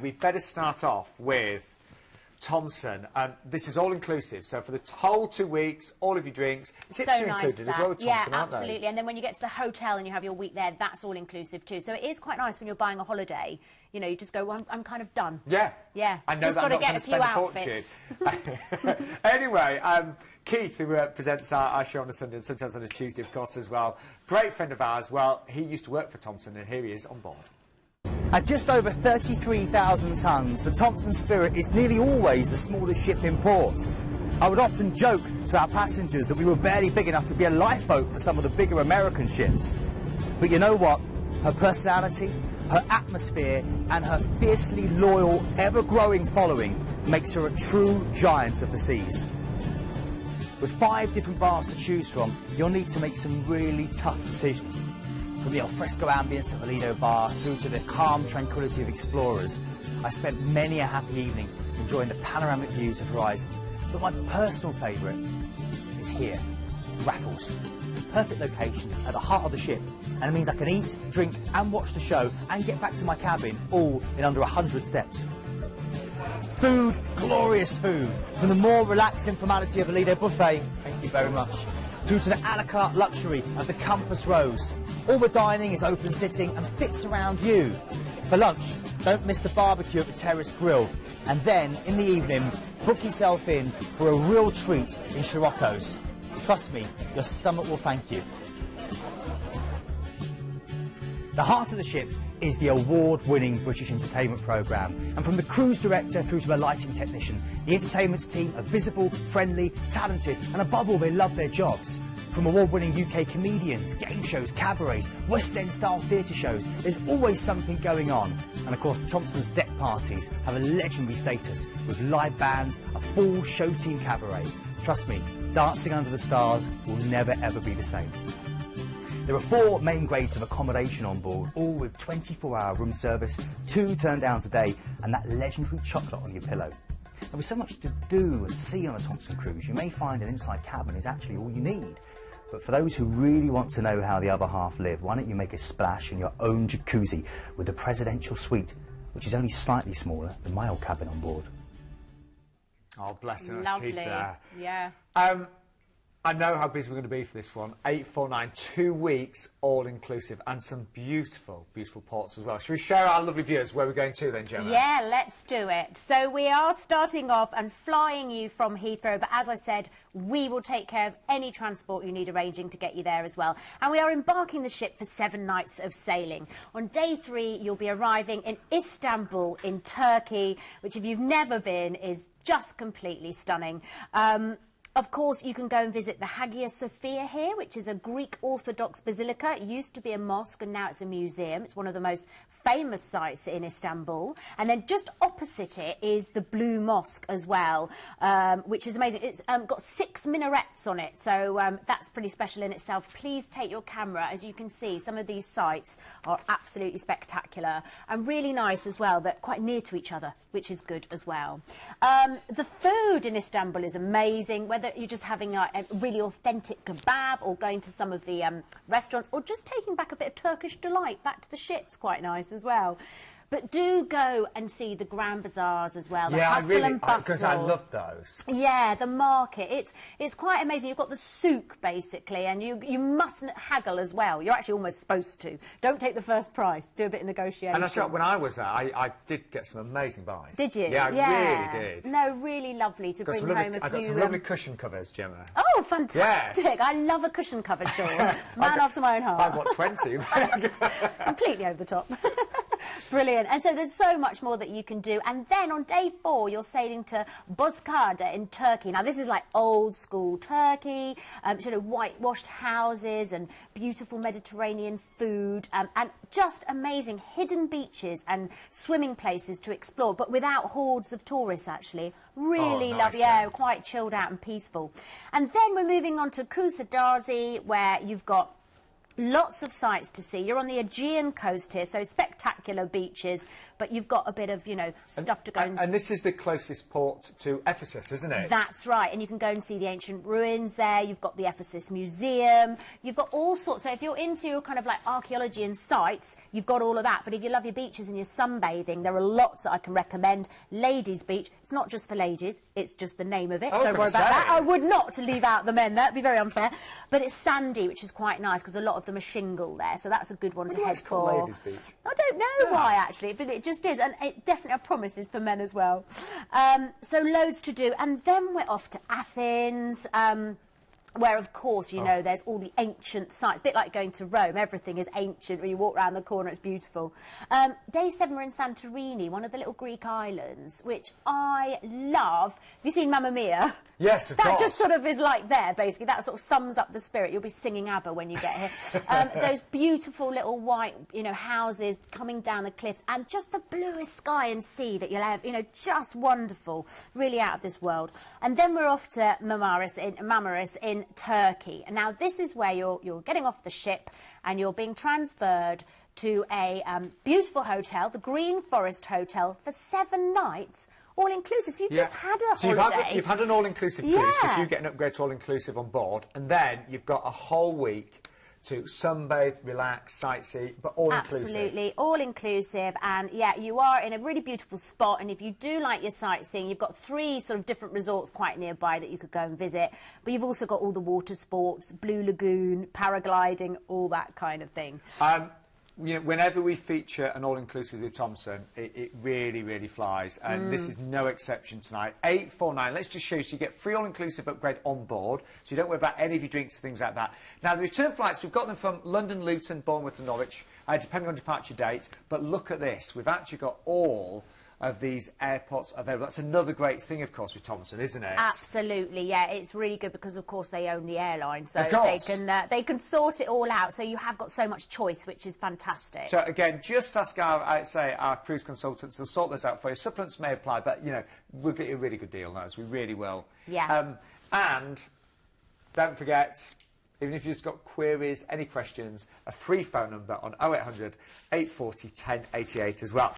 We better start off with Thomson. This is all-inclusive, so for the whole 2 weeks, all of your drinks, tips are included as well with Thomson, aren't they? Yeah, absolutely. And then when you get to the hotel and you have your week there, that's all-inclusive too. So it is quite nice when you're buying a holiday. You know, you just go, well, I'm kind of done. Yeah. Yeah. I know just that I'm got not to going get to a spend few a outfits. fortune. Anyway, Keith, who presents our show on a Sunday and sometimes on a Tuesday, of course, as well, great friend of ours. Well, he used to work for Thomson, and here he is on board. At just over 33,000 tonnes, the Thomson Spirit is nearly always the smallest ship in port. I would often joke to our passengers that we were barely big enough to be a lifeboat for some of the bigger American ships. But you know what? Her personality, her atmosphere and her fiercely loyal, ever-growing following makes her a true giant of the seas. With 5 different bars to choose from, you'll need to make some really tough decisions. From the alfresco ambience of a Lido bar through to the calm tranquility of explorers, I spent many a happy evening enjoying the panoramic views of horizons. But my personal favourite is here, Raffles. It's the perfect location at the heart of the ship, and it means I can eat, drink and watch the show and get back to my cabin all in under 100 steps. Food, glorious food, from the more relaxed informality of a Lido buffet, thank you very much, through to the a la carte luxury of the Compass Rose. All the dining is open sitting and fits around you. For lunch, don't miss the barbecue at the Terrace Grill. And then, in the evening, book yourself in for a real treat in Scirocco's. Trust me, your stomach will thank you. The heart of the ship is the award-winning British entertainment programme. And from the cruise director through to the lighting technician, the entertainment team are visible, friendly, talented, and above all, they love their jobs. From award-winning UK comedians, game shows, cabarets, West End-style theatre shows, there's always something going on. And of course, Thomson's deck parties have a legendary status, with live bands, a full show team cabaret. Trust me, dancing under the stars will never ever be the same. There are 4 main grades of accommodation on board, all with 24-hour room service, 2 turn-downs a day, and that legendary chocolate on your pillow. And with so much to do and see on a Thomson cruise, you may find an inside cabin is actually all you need. But for those who really want to know how the other half live, why don't you make a splash in your own jacuzzi with the presidential suite, which is only slightly smaller than my old cabin on board. Oh, bless him, that's Lovely. Keith there. Yeah. I know how busy we're going to be for this one. 849, 2 weeks, all-inclusive, and some beautiful, beautiful ports as well. Should we share our lovely viewers where we're going to then, Gemma? Yeah, let's do it. So we are starting off and flying you from Heathrow, but as I said, we will take care of any transport you need arranging to get you there as well. And we are embarking the ship for 7 nights of sailing. On day 3, you'll be arriving in Istanbul in Turkey, which if you've never been is just completely stunning. Of course, you can go and visit the Hagia Sophia here, which is a Greek Orthodox basilica. It used to be a mosque and now it's a museum. It's one of the most famous sites in Istanbul. And then just opposite it is the Blue Mosque as well, which is amazing. It's got 6 minarets on it, so that's pretty special in itself. Please take your camera. As you can see, some of these sites are absolutely spectacular and really nice as well. They're quite near to each other, which is good as well. The food in Istanbul is amazing, whether you're just having a really authentic kebab or going to some of the restaurants or just taking back a bit of Turkish delight back to the ship's quite nice as well. But do go and see the Grand Bazaars as well. The hustle and bustle. Because I love those. Yeah, the market. It's quite amazing. You've got the souk, basically, and you mustn't haggle as well. You're actually almost supposed to. Don't take the first price. Do a bit of negotiation. And that's right, when I was there, I did get some amazing buys. Did you? Yeah, I really did. No, really lovely to bring home a few... I got some lovely cushion covers, Gemma. Oh, fantastic. Yes. I love a cushion cover, Sean. Man after my own heart. I bought 20. Completely over the top. Brilliant. And so there's so much more that you can do. And then on day 4, you're sailing to Bozkır'da in Turkey. Now, this is like old school Turkey, sort of whitewashed houses and beautiful Mediterranean food and just amazing hidden beaches and swimming places to explore, but without hordes of tourists, actually. Really lovely. Yeah, quite chilled out and peaceful. And then we're moving on to Kusadasi, where you've got Lots of sights to see. You're on the Aegean coast here, so spectacular beaches, but you've got a bit of, you know, stuff to go and this is the closest port to Ephesus, isn't it? That's right, and you can go and see the ancient ruins there. You've got the Ephesus Museum. You've got all sorts. So if you're into your kind of like archaeology and sites, you've got all of that. But if you love your beaches and your sunbathing, there are lots that I can recommend. Ladies' Beach. It's not just for ladies. It's just the name of it. Don't worry about that. I would not leave out the men. That'd be very unfair. But it's sandy, which is quite nice because a lot of them are shingle there. So that's a good one to head for. Ladies' Beach? I don't know why actually, but it just is, and it definitely, I promise, is for men as well. So loads to do, and then we're off to Athens. Where, of course, you know, there's all the ancient sites. A bit like going to Rome. Everything is ancient. When you walk around the corner, it's beautiful. Day 7, we're in Santorini, one of the little Greek islands, which I love. Have you seen Mamma Mia? Yes, of course. That just sort of is like there, basically. That sort of sums up the spirit. You'll be singing ABBA when you get here. Those beautiful little white, you know, houses coming down the cliffs, and just the bluest sky and sea that you'll have, you know, just wonderful. Really out of this world. And then we're off to Marmaris in Turkey. And now this is where you're getting off the ship and you're being transferred to a beautiful hotel, the Green Forest Hotel, for 7 nights, all inclusive. So you've just had a holiday. You've had an all-inclusive cruise because you get an upgrade to all-inclusive on board, and then you've got a whole week to sunbathe, relax, sightsee, but all-inclusive. Absolutely, all-inclusive, and yeah, you are in a really beautiful spot, and if you do like your sightseeing, you've got 3 sort of different resorts quite nearby that you could go and visit, but you've also got all the water sports, Blue Lagoon, paragliding, all that kind of thing. You know, whenever we feature an all-inclusive with Thomson, it really, really flies, and this is no exception tonight. 849, let's just show you, so you get free all-inclusive upgrade on board, so you don't worry about any of your drinks, things like that. Now, the return flights, we've got them from London, Luton, Bournemouth and Norwich, depending on departure date, but look at this, we've actually got all of these airports available. That's another great thing, of course, with Thomson, isn't it? Absolutely, yeah. It's really good because, of course, they own the airline, so they can sort it all out. So you have got so much choice, which is fantastic. So again, just ask our cruise consultants; they'll sort those out for you. Supplements may apply, but you know we'll get you a really good deal on those. We really will. Yeah. And don't forget, even if you've just got queries, any questions, a free phone number on 0800 840 1088 as well.